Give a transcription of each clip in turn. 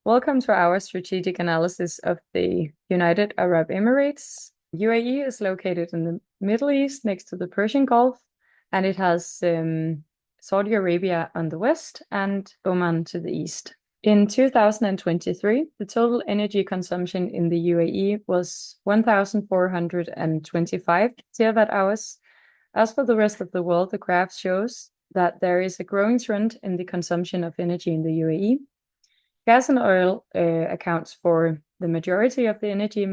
Welcome to our strategic analysis of the United Arab Emirates. UAE is located in the Middle East next to the Persian Gulf, and it has Saudi Arabia on the west and Oman to the east. In 2023, the total energy consumption in the UAE was 1,425 terawatt hours. As for the rest of the world, the graph shows that there is a growing trend in the consumption of energy in the UAE. Gas and oil accounts for the majority of the energy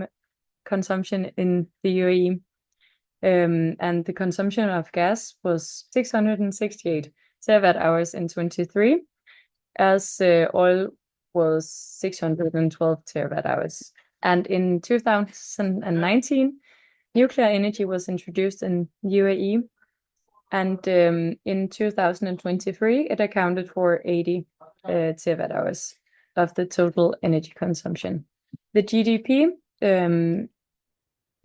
consumption in the UAE, and the consumption of gas was 668 terawatt hours in 23, as oil was 612 terawatt hours. And in 2019, nuclear energy was introduced in UAE, and in 2023, it accounted for 80 terawatt hours of the total energy consumption. The GDP in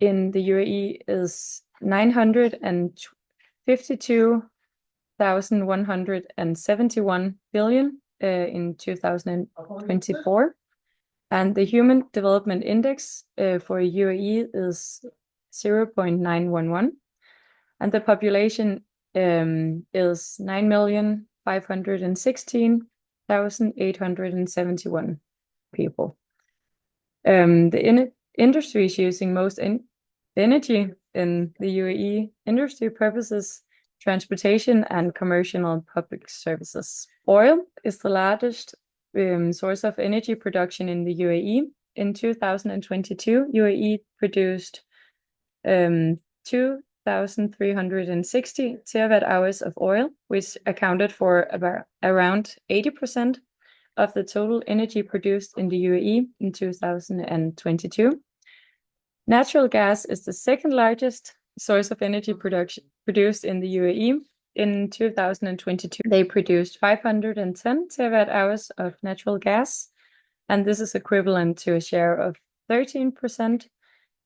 the UAE is 952,171 billion in 2024, and the Human Development Index for UAE is 0.911, and the population is 9,516,871 people. The industries using most energy in the UAE industry purposes, transportation and commercial and public services. Oil is the largest source of energy production in the UAE. In 2022, UAE produced 2,360 terawatt hours of oil, which accounted for around 80% of the total energy produced in the UAE in 2022. Natural gas is the second largest source of energy produced in the UAE. In 2022, they produced 510 terawatt hours of natural gas, and this is equivalent to a share of 13%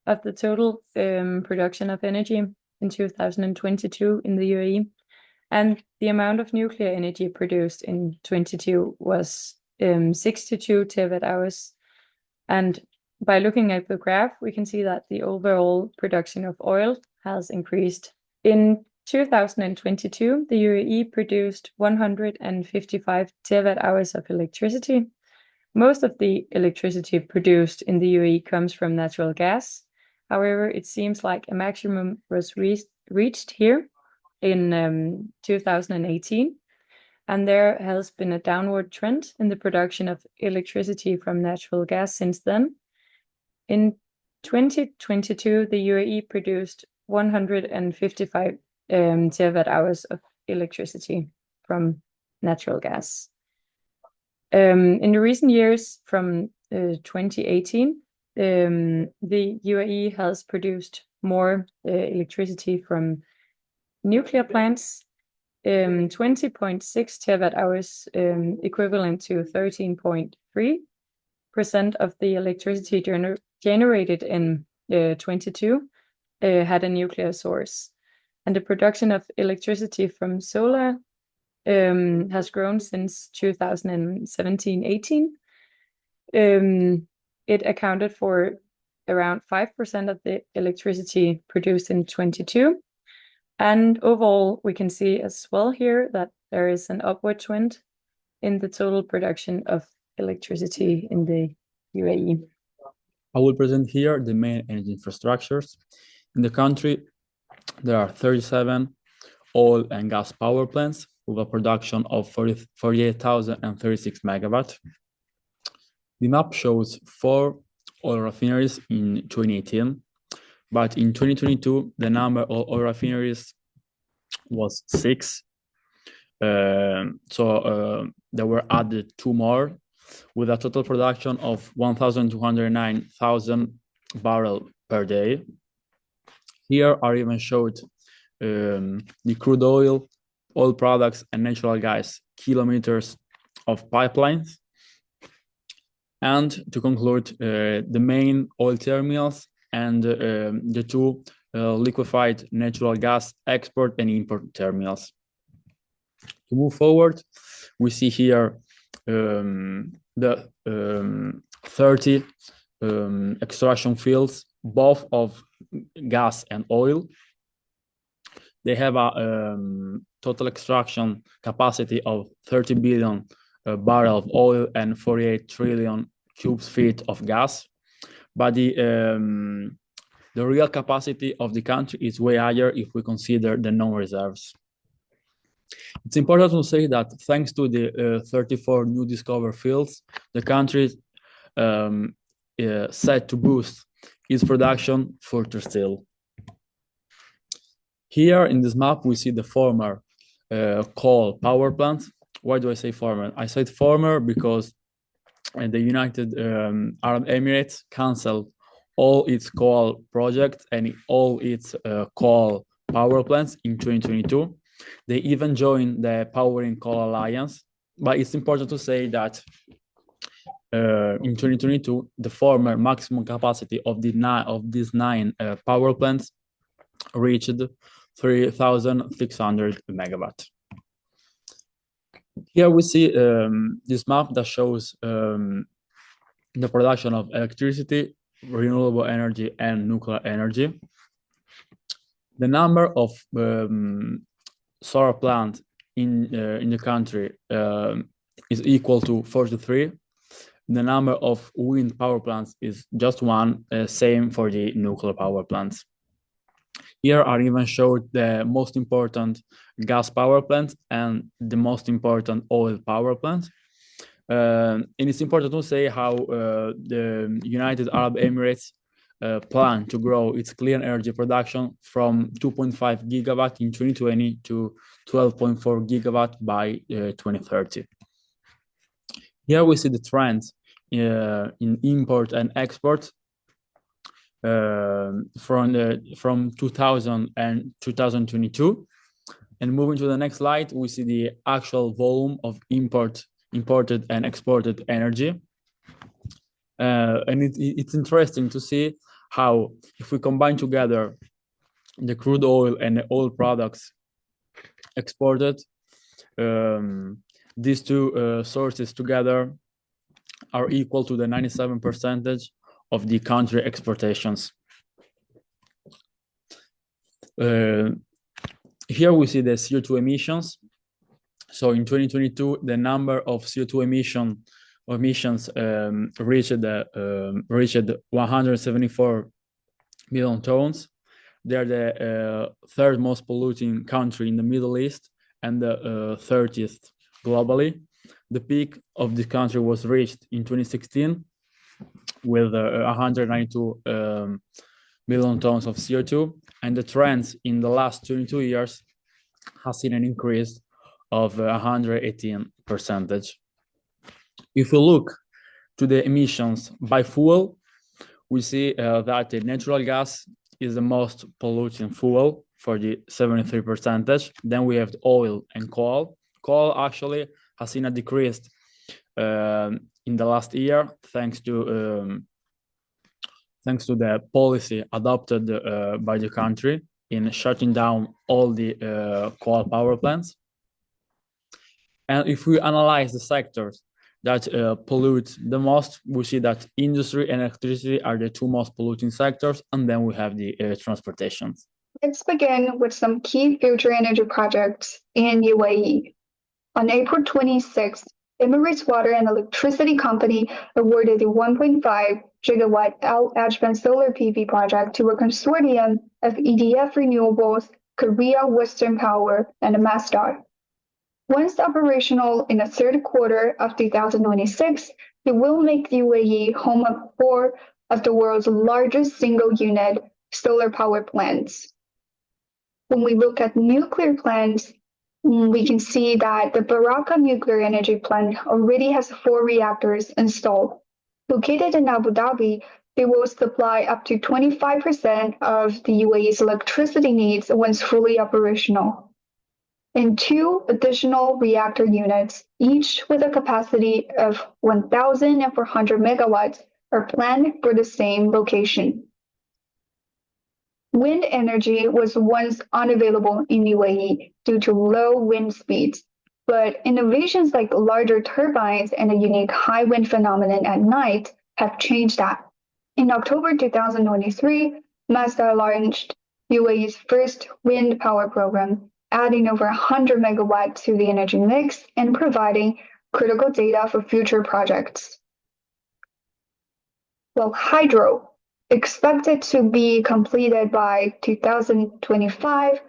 of the total production of energy in 2022 in the UAE. And the amount of nuclear energy produced in 22 was 62 terawatt hours. And by looking at the graph, we can see that the overall production of oil has increased. In 2022, the UAE produced 155 terawatt hours of electricity. Most of the electricity produced in the UAE comes from natural gas. However, it seems like a maximum was reached here in 2018, and there has been a downward trend in the production of electricity from natural gas since then. In 2022, the UAE produced 155 terawatt hours of electricity from natural gas. In the recent years, from 2018, the UAE has produced more electricity from nuclear plants, 20.6 terawatt hours, equivalent to 13.3% of the electricity generated in 22 had a nuclear source. And the production of electricity from solar has grown since 2017-18. It accounted for around 5% of the electricity produced in 22. And overall, we can see as well here that there is an upward trend in the total production of electricity in the UAE. I will present here the main energy infrastructures. In the country, there are 37 oil and gas power plants with a production of 48,036 megawatts. The map shows 4 oil refineries in 2018, but in 2022, the number of oil refineries was 6. So there were added 2 more, with a total production of 1,209,000 barrels per day. Here are even showed the crude oil products, and natural gas kilometers of pipelines. And to conclude, the main oil terminals and the 2 liquefied natural gas export and import terminals. To move forward, we see here the 30 extraction fields, both of gas and oil. They have a total extraction capacity of 30 billion barrels of oil and 48 trillion cubic feet of gas. But the real capacity of the country is way higher if we consider the known reserves. It's important to say that thanks to the 34 new discovered fields, the country is set to boost its production further still. Here in this map, we see the former coal power plants. Why do I say former? I said former because the United Arab Emirates canceled all its coal projects and all its coal power plants in 2022. They even joined the Powering Coal Alliance. But it's important to say that in 2022, the former maximum capacity of these nine power plants reached 3,600 megawatt. Here we see this map that shows the production of electricity, renewable energy, and nuclear energy. The number of solar plants in the country is equal to 43. The number of wind power plants is just one, same for the nuclear power plants. Here are even showed the most important gas power plants and the most important oil power plants. And it's important to say how the United Arab Emirates plan to grow its clean energy production from 2.5 gigawatt in 2020 to 12.4 gigawatt by 2030. Here we see the trends in import and export from 2000 and 2022. And moving to the next slide, we see the actual volume of imported and exported energy. And it's interesting to see how, if we combine together the crude oil and the oil products exported, these two sources together are equal to the 97% of the country exportations. Here we see the CO2 emissions. So in 2022, the number of CO2 emissions reached 174 million tons. They're the third most polluting country in the Middle East and the 30th globally. The peak of the country was reached in 2016 with 192 million tons of CO2, and the trends in the last 22 years has seen an increase of 118%. If we look to the emissions by fuel, we see that the natural gas is the most polluting fuel for the 73%. Then we have the oil and coal. Coal actually has seen a decrease in the last year thanks to the policy adopted by the country in shutting down all the coal power plants. And if we analyze the sectors that pollute the most, we see that industry and electricity are the two most polluting sectors, and then we have the transportation. Let's begin with some key future energy projects in UAE. On April 26th, Emirates Water and Electricity Company awarded the 1.5 gigawatt Al Ajman solar PV project to a consortium of EDF Renewables, Korea Western Power, and Masdar. Once operational in the third quarter of 2026, it will make the UAE home of 4 of the world's largest single-unit solar power plants. When we look at nuclear plants, we can see that the Baraka nuclear energy plant already has 4 reactors installed. Located in Abu Dhabi, it will supply up to 25% of the UAE's electricity needs once fully operational. And 2 additional reactor units, each with a capacity of 1,400 megawatts, are planned for the same location. Wind energy was once unavailable in UAE due to low wind speeds. But innovations like larger turbines and a unique high wind phenomenon at night have changed that. In October 2023, Mazda launched UAE's first wind power program, adding over 100 megawatts to the energy mix and providing critical data for future projects. Well, hydro, expected to be completed by 2025,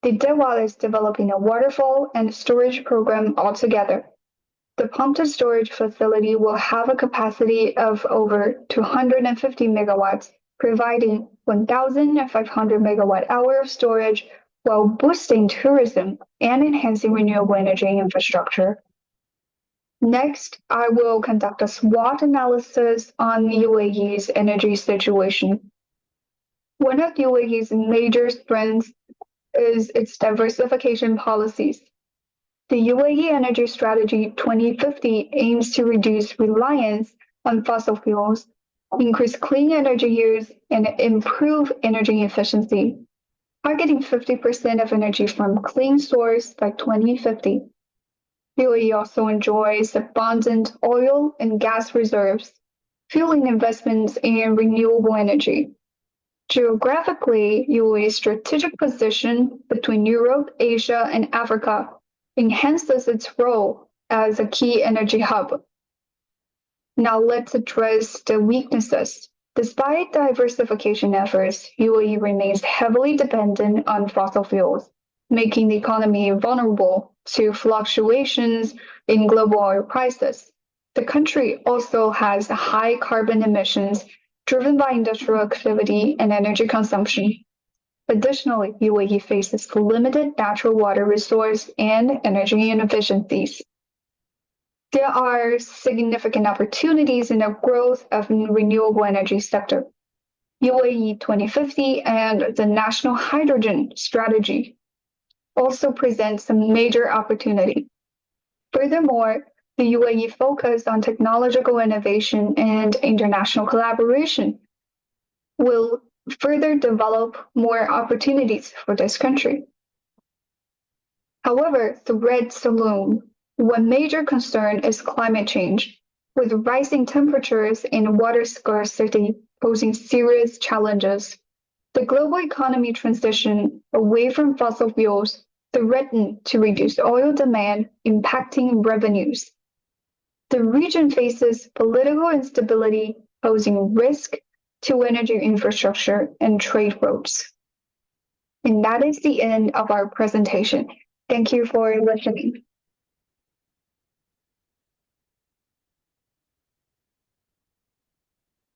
the Dewal is developing a waterfall and storage program altogether. The pumped storage facility will have a capacity of over 250 megawatts, providing 1,500 megawatt hour of storage while boosting tourism and enhancing renewable energy infrastructure. Next, I will conduct a SWOT analysis on UAE's energy situation. One of UAE's major strengths is its diversification policies. The UAE Energy Strategy 2050 aims to reduce reliance on fossil fuels, increase clean energy use, and improve energy efficiency, targeting 50% of energy from clean source by 2050. UAE also enjoys abundant oil and gas reserves, fueling investments in renewable energy. Geographically, UAE's strategic position between Europe, Asia, and Africa enhances its role as a key energy hub. Now let's address the weaknesses. Despite diversification efforts, UAE remains heavily dependent on fossil fuels, making the economy vulnerable to fluctuations in global oil prices. The country also has high carbon emissions driven by industrial activity and energy consumption. Additionally, UAE faces limited natural water resource and energy inefficiencies. There are significant opportunities in the growth of the renewable energy sector. UAE 2050 and the National Hydrogen Strategy also present some major opportunity. Furthermore, the UAE focus on technological innovation and international collaboration will further develop more opportunities for this country. However, threats loom. One major concern is climate change, with rising temperatures and water scarcity posing serious challenges. The global economy transition away from fossil fuels threaten to reduce oil demand, impacting revenues. The region faces political instability, posing risk to energy infrastructure and trade routes. And that is the end of our presentation. Thank you for listening.